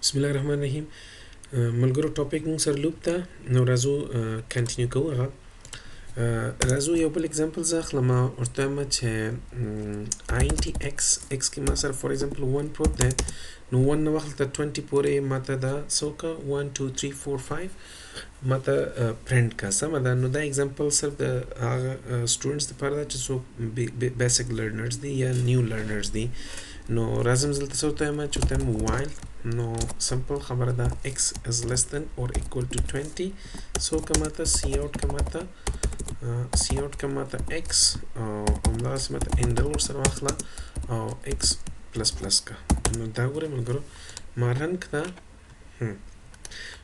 بسم الله الرحمن الرحیم. ملګرو ټاپک مونږ سره لوپ ته نو راځو کنټینیو کوو هغه. راځو یو بل اگزامپل زه اخلم ورته وایم چې int x کې ما سره فور ایگزامپل 1 پروت دی نو 1 نه واخله تر 20 پورې ماته دا څه وکړه 1 2 3 4 5 ماته پرنټ کا سمه ده. نو دا اگزامپل صرف د هغه سټوډنټس دپاره ده چې څوک بیسک لرنرز دي یا نیو لرنرز دي. نو راځم زه دلته څه ورته وایم چې ورته وایم while نو سمپل خبره ده x is less than or equal to 20 څه وکړه ماته سی اوټ که ماته x او همدغسې ماته انډل ورسره واخله او x پلس پلس که. نو دا ګورئ ملګرو ما رن کړه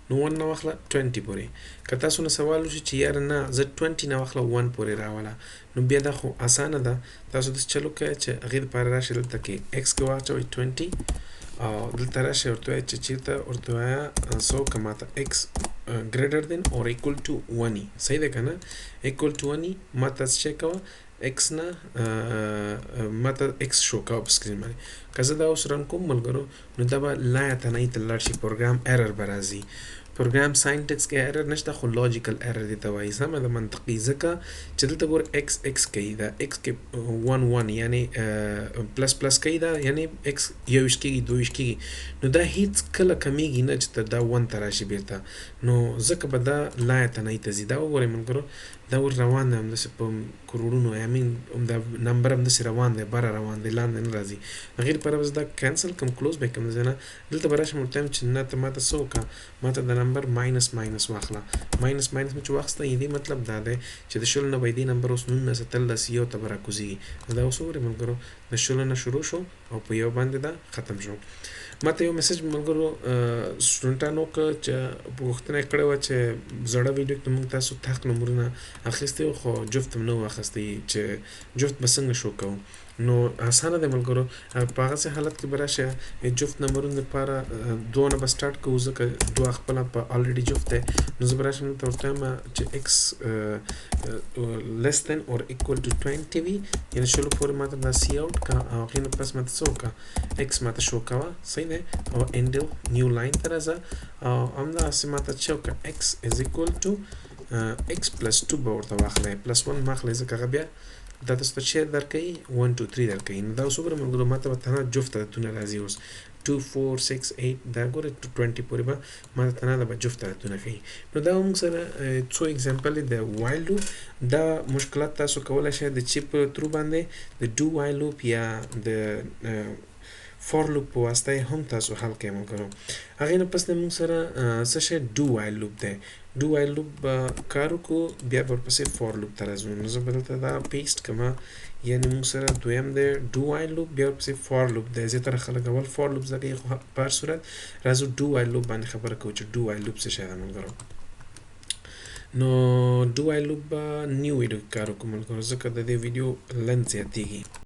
نو 1 نه واخله 20 پورې. که تاسو نه سوال وشي چې یاره نه زه 20 نه واخله 1 پورې راوله نو بیا دا خو اسانه ده. تاسو داسې چل وکړئ چې هغې دپاره راشئ دلته کې x کې واچوئ 20 او دلته راشئ ورته وایئ چې چېرته ورته وایه څه وکړه ماته x greater than or equal to 1 صحیح ده که نه equal to 1 ماته څه شی کوه x نه ماته x شو کوه په سکرین باندې. که زه دا اوس رن کوم ملګرو نو دا به لایتنۍ ته لاړ شي پروګرام ایرر به راځي. پروګرام ساینټکس کې ایرر نشته خو لاجیکل ایرر دی ته وایي سمه ده منطقي ځکه چې دلته ګوره x کوي دا x کې 1 1 یعنی پلس پلس کوي دا یعنی x 21 کېږي 22 کېږي نو دا هیڅ کله کمیږي نه چې دا 1 ته راشي بیرته نو ځکه به دا لایتنۍ ته ځي. دا وګورئ ملګرو دا ور روان دی همداسې په کروړونو دا نمبر همداسې روان دی بره روان دی لاندې نه راځي. هغې لپاره به زه دا کینسل کړم کلوز به یې کړم ځای نه دلته به راشم ورته وایم چې نه ته ماته څه وکړه ماته د نمبر ماینس واخله ماینس مې چې واخیسته دې مطلب دا دی چې د شلو نه به دې نمبر اوس 19 یو ته به راکوزېږي. دا اوس وګورئ ملګرو د شلو نه شروع شو او په یو باندې دا ختم شو. ماته یو میسج ملګرو سټوډنټانو وکړه چې پوښتنه یې کړې وه چې زړه ویډیو کې موږ تاسو تحق نمبرونه اخیستي وو خو جفت هم نه و اخیستی چې جفت به څنګه شو کوو. نو اسانه دی ملګرو په هغسې حالت کې به راشئ جفت نمبرونو دپاره دوه نه به سټارټ کوو ځکه دوه خپله په الریډي جفت دی نو زه به راشم دلته ورته وایم چې x less than or equal to 20 وي یعنې شلو پورې ماته دا سی اوټ که او هغې نه پس ماته څه وکړه x ماته شو کوه صحیح دی او انډل نیو لاین ته راځه او همداسې ماته چې وکړه x is equal to x plus 2 به ورته واخلی پلس 1 ماخلی ځکه هغه بیا دا تاسو ته چې درکوي 1 2 3 درکوي. نو دا اوس وګورئ ملګرو ماته به تنها جفت عددونه راځي اوس 2 4 6 8 دا ګوره 20 پورې به ماته تنها دا به جفت عددونه ښیي. نو دا موږ سره څو اگزامپل دی د وایل لوپ. دا مشکلات تاسو کولی شئ د چیپ ترو باندې د ډو وایل لوپ یا د فور لوپ په واسطه یې هم تاسو حل کوئ ملګرو. هغې نه پس نه موږ سره څه شی ډو وایل لوپ دی. ډو وایل لوپ به کار وکړو بیا به ورپسې فور لوپ ته راځو. نو زه به دلته دا پیسټ کړم یعنې موږ سره دویم دی ډو وایل لوپ بیا ورپسې فور لوپ دی. زیاتره خلک اول فور لوپ زده کوي خو په هر صورت راځو ډو وایل لوپ باندې خبره کوو چې ډو وایل لوپ څه شی ده ملګرو. نو ډو وایل لوپ به نیو ویډیو کې کار وکړو ملګرو ځکه د دې ویډیو لنډ زیاتېږي.